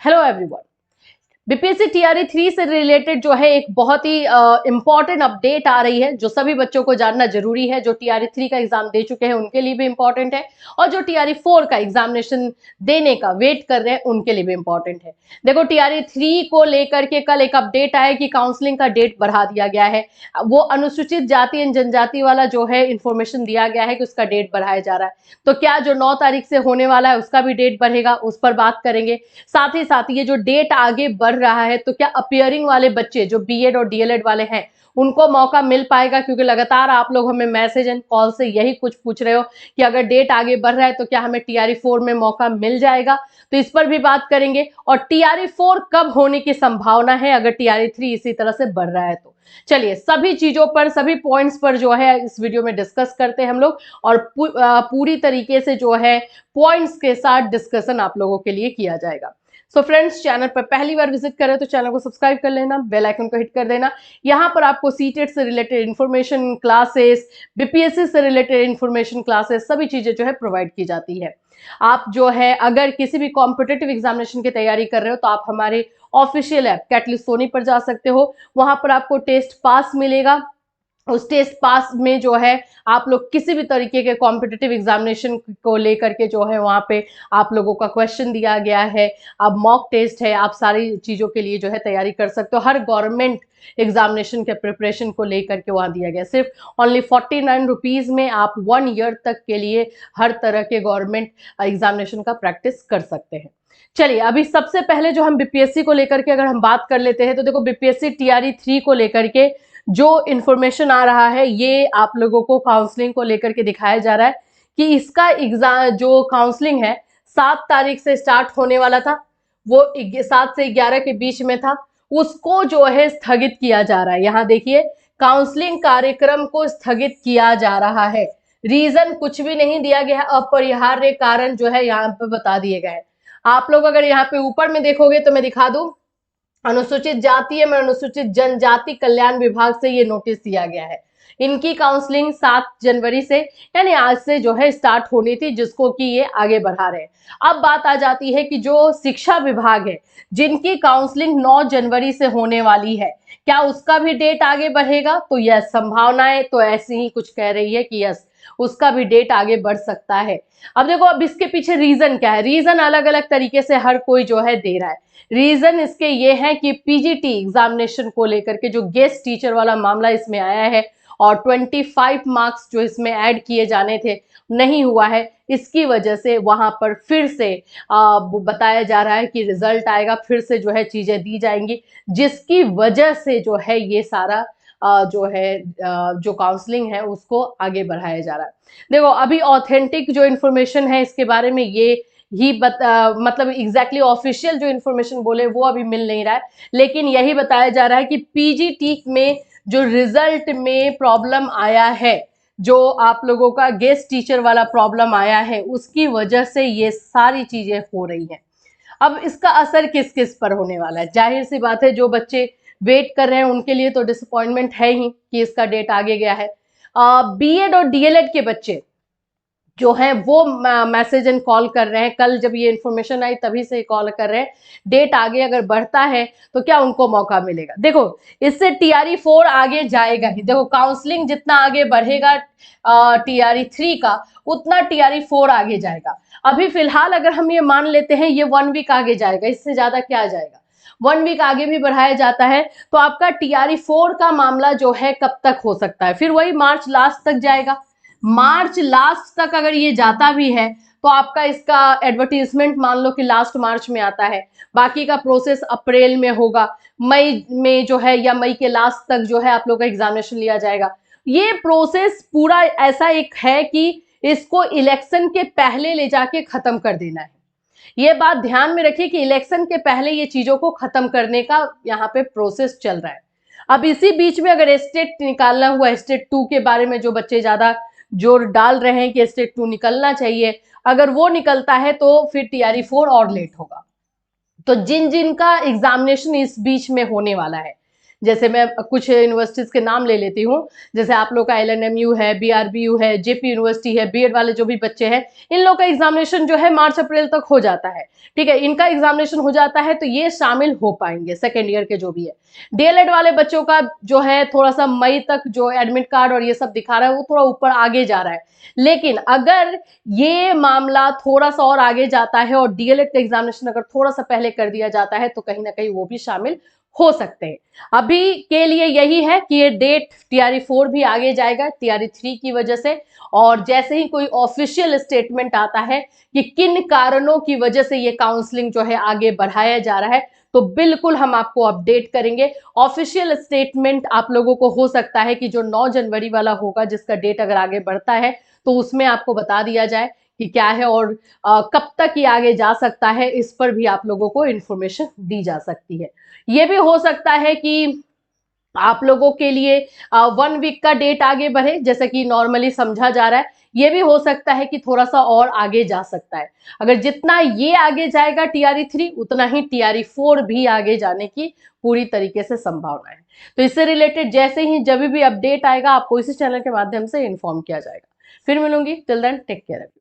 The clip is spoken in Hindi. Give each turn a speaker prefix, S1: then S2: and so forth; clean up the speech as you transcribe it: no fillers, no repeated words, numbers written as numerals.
S1: Hello everyone. बीपीएससी टीआरई 3 से रिलेटेड जो है एक बहुत ही इंपॉर्टेंट अपडेट आ रही है जो सभी बच्चों को जानना जरूरी है। जो टीआरई 3 का एग्जाम दे चुके हैं उनके लिए भी इंपॉर्टेंट है और जो टीआरई 4 का एग्जामिनेशन देने का वेट कर रहे हैं उनके लिए भी इंपॉर्टेंट है। देखो, टीआरई 3 को लेकर के कल एक अपडेट आया कि काउंसलिंग का डेट बढ़ा दिया गया है। वो अनुसूचित जाति एवं जनजाति वाला जो है इंफॉर्मेशन दिया गया है कि उसका डेट बढ़ाया जा रहा है। तो क्या जो 9 तारीख से होने वाला है उसका भी डेट बढ़ेगा, उस पर बात करेंगे। साथ ही साथ ये जो डेट आगे बढ़ रहा है तो क्या अपियरिंग वाले बच्चे जो बीएड और डीएलएड वाले हैं उनको मौका मिल पाएगा, क्योंकि लगातार आप लोग हमें मैसेज एंड कॉल से यही कुछ पूछ रहे हो कि अगर डेट आगे बढ़ रहा है तो क्या हमें टीआरई 4 में मौका मिल जाएगा। तो इस पर भी बात करेंगे और टीआरई 4 कब होने की संभावना है अगर टीआरई 3 इसी तरह से बढ़ रहा है तो। चलिए सभी चीजों पर, सभी पॉइंट्स पर जो है इस वीडियो में डिस्कस करते हैं हम लोग और पूरी तरीके से जो है पॉइंट्स के साथ डिस्कशन आप लोगों के लिए किया जाएगा। सो फ्रेंड्स, चैनल पर पहली बार विजिट करें तो चैनल को सब्सक्राइब कर लेना, बेल आइकन को हिट कर देना। यहाँ पर आपको सीटेट से रिलेटेड इन्फॉर्मेशन क्लासेस, बीपीएससी से रिलेटेड इन्फॉर्मेशन क्लासेस, सभी चीजें जो है प्रोवाइड की जाती है। आप जो है अगर किसी भी कॉम्पिटेटिव एग्जामिनेशन की तैयारी कर रहे हो तो आप हमारे ऑफिशियल ऐप कैटलिस्ट सोनी पर जा सकते हो। वहां पर आपको टेस्ट पास मिलेगा। उस टेस्ट पास में जो है आप लोग किसी भी तरीके के कॉम्पिटिटिव एग्जामिनेशन को लेकर के जो है वहां पे आप लोगों का क्वेश्चन दिया गया है। अब मॉक टेस्ट है, आप सारी चीजों के लिए जो है तैयारी कर सकते हो। हर गवर्नमेंट एग्जामिनेशन के प्रिपरेशन को लेकर के वहां दिया गया। सिर्फ ओनली 49 रुपीज में आप 1 ईयर तक के लिए हर तरह के गवर्नमेंट एग्जामिनेशन का प्रैक्टिस कर सकते हैं। चलिए अभी सबसे पहले जो हम बीपीएससी को लेकर के अगर हम बात कर लेते हैं तो देखो, बीपीएससी टीआरई 3 को लेकर के जो इंफॉर्मेशन आ रहा है ये आप लोगों को काउंसलिंग को लेकर के दिखाया जा रहा है कि इसका एग्जाम जो काउंसलिंग है 7 तारीख से स्टार्ट होने वाला था, वो 7 से 11 के बीच में था, उसको जो है स्थगित किया जा रहा है। यहाँ देखिए, काउंसलिंग कार्यक्रम को स्थगित किया जा रहा है। रीजन कुछ भी नहीं दिया गया है, अपरिहार्य कारण जो है यहाँ पे बता दिए गए हैं। आप लोग अगर यहाँ पे ऊपर में देखोगे तो मैं दिखा दूं, अनुसूचित जाति एवं अनुसूचित जनजाति कल्याण विभाग से ये नोटिस दिया गया है। इनकी काउंसलिंग 7 जनवरी से यानी आज से जो है स्टार्ट होनी थी, जिसको कि ये आगे बढ़ा रहे हैं। अब बात आ जाती है कि जो शिक्षा विभाग है जिनकी काउंसलिंग 9 जनवरी से होने वाली है, क्या उसका भी डेट आगे बढ़ेगा? तो यस, संभावनाएं तो ऐसी ही कुछ कह रही है कि यस, उसका भी डेट आगे बढ़ सकता है। अब देखो, अब इसके पीछे रीजन क्या है? रीजन अलग अलग तरीके से हर कोई जो है दे रहा है। रीजन इसके ये है कि पीजीटी एग्जामिनेशन को लेकर के जो गेस्ट टीचर वाला मामला इसमें आया है और 25 मार्क्स जो इसमें ऐड किए जाने थे नहीं हुआ है, इसकी वजह से वहां पर फिर से बताया जा रहा है कि रिजल्ट आएगा, फिर से जो है चीजें दी जाएंगी, जिसकी वजह से जो है ये सारा जो है जो काउंसलिंग है उसको आगे बढ़ाया जा रहा है। देखो, अभी ऑथेंटिक जो इन्फॉर्मेशन है इसके बारे में ये ही मतलब एग्जैक्टली ऑफिशियल जो इन्फॉर्मेशन बोले वो अभी मिल नहीं रहा है, लेकिन यही बताया जा रहा है कि पीजीटी में जो रिजल्ट में प्रॉब्लम आया है, जो आप लोगों का गेस्ट टीचर वाला प्रॉब्लम आया है, उसकी वजह से ये सारी चीजें हो रही हैं। अब इसका असर किस किस पर होने वाला है? जाहिर सी बात है, जो बच्चे वेट कर रहे हैं उनके लिए तो डिसअपॉइंटमेंट है ही कि इसका डेट आगे गया है। बीएड और डीएलएड के बच्चे जो है वो मैसेज एंड कॉल कर रहे हैं। कल जब ये इन्फॉर्मेशन आई तभी से कॉल कर रहे हैं, डेट आगे अगर बढ़ता है तो क्या उनको मौका मिलेगा? देखो, इससे टीआरई 4 आगे जाएगा ही। देखो, काउंसलिंग जितना आगे बढ़ेगा टीआरई 3 का, उतना टीआरई 4 आगे जाएगा। अभी फिलहाल अगर हम ये मान लेते हैं ये 1 वीक आगे जाएगा, इससे ज्यादा क्या जाएगा? 1 वीक आगे भी बढ़ाया जाता है तो आपका टीआरई 4 का मामला जो है कब तक हो सकता है? फिर वही मार्च लास्ट तक जाएगा। मार्च लास्ट तक अगर ये जाता भी है तो आपका इसका एडवर्टीजमेंट मान लो कि लास्ट मार्च में आता है, बाकी का प्रोसेस अप्रैल में होगा, मई में जो है या मई के लास्ट तक जो है आप लोग का एग्जामिनेशन लिया जाएगा। ये प्रोसेस पूरा ऐसा एक है कि इसको इलेक्शन के पहले ले जाके खत्म कर देना है। ये बात ध्यान में रखिए कि इलेक्शन के पहले ये चीजों को खत्म करने का यहाँ पे प्रोसेस चल रहा है। अब इसी बीच में अगर स्टेट निकालना हुआ, स्टेट 2 के बारे में जो बच्चे ज्यादा जोर डाल रहे हैं कि स्टेट 2 निकलना चाहिए, अगर वो निकलता है तो फिर टीआरई 4 और लेट होगा। तो जिन जिन का एग्जामिनेशन इस बीच में होने वाला है, जैसे मैं कुछ यूनिवर्सिटीज के नाम ले लेती हूँ, जैसे आप लोग का LNMU है, BRBU है, JP यूनिवर्सिटी है, बीएड वाले जो भी बच्चे हैं, इन लोग का एग्जामिनेशन जो है मार्च अप्रैल तक हो जाता है। ठीक है, इनका एग्जामिनेशन हो जाता है तो ये शामिल हो पाएंगे सेकेंड ईयर के जो भी है। DLED वाले बच्चों का जो है थोड़ा सा मई तक जो एडमिट कार्ड और ये सब दिखा रहा है वो थोड़ा ऊपर आगे जा रहा है। लेकिन अगर ये मामला थोड़ा सा और आगे जाता है और DLED का एग्जामिनेशन अगर थोड़ा सा पहले कर दिया जाता है तो कहीं ना कहीं वो भी शामिल हो सकते हैं। अभी के लिए यही है कि ये डेट TRE 4 भी आगे जाएगा TRE 3 की वजह से। और जैसे ही कोई ऑफिशियल स्टेटमेंट आता है कि किन कारणों की वजह से ये काउंसलिंग जो है आगे बढ़ाया जा रहा है तो बिल्कुल हम आपको अपडेट करेंगे। ऑफिशियल स्टेटमेंट आप लोगों को हो सकता है कि जो 9 जनवरी वाला होगा जिसका डेट अगर आगे बढ़ता है तो उसमें आपको बता दिया जाए कि क्या है और कब तक ये आगे जा सकता है, इस पर भी आप लोगों को इंफॉर्मेशन दी जा सकती है। ये भी हो सकता है कि आप लोगों के लिए 1 वीक का डेट आगे बढ़े जैसे कि नॉर्मली समझा जा रहा है। ये भी हो सकता है कि थोड़ा सा और आगे जा सकता है। अगर जितना ये आगे जाएगा TRE 3 उतना ही TRE 4 भी आगे जाने की पूरी तरीके से संभावना है। तो इससे रिलेटेड जैसे ही जब भी अपडेट आएगा आपको इसी चैनल के माध्यम से इन्फॉर्म किया जाएगा। फिर मिलूंगी, टिल देन टेक केयर।